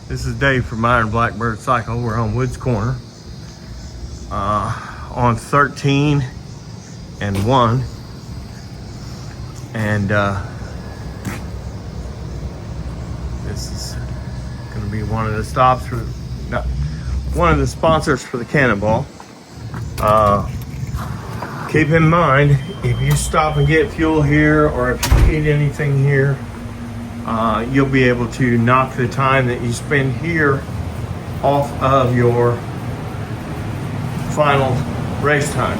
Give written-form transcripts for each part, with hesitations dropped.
This is Dave from Iron Blackbird Cycle. We're on Woods Corner on 13 and 1. And this is going to be one of the stops for one of the sponsors for the Cannonball. Keep in mind, if you stop and get fuel here, or if you eat anything here, you'll be able to knock the time that you spend here off of your final race time.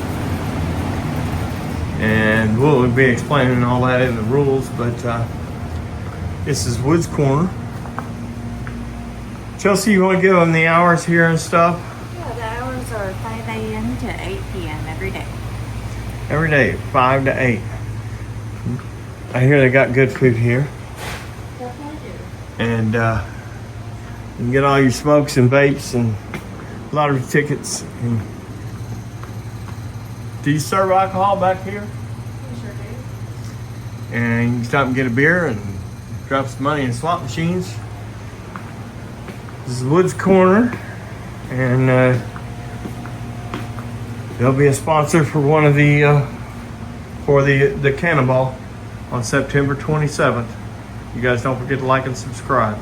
And we'll be explaining all that in the rules, but this is Woods Corner. Chelsea, you want to give them the hours here and stuff? Yeah, the hours are 5 a.m. to 8 p.m. every day. Every day, 5 to 8. I hear they got good food here. And you can get all your smokes and vapes and lottery tickets. And do you serve alcohol back here? We sure do. And you can stop and get a beer and drop some money in slot machines. This is Woods Corner, and they'll be a sponsor for one of the for the Cannonball on September 27th. You guys don't forget to like and subscribe.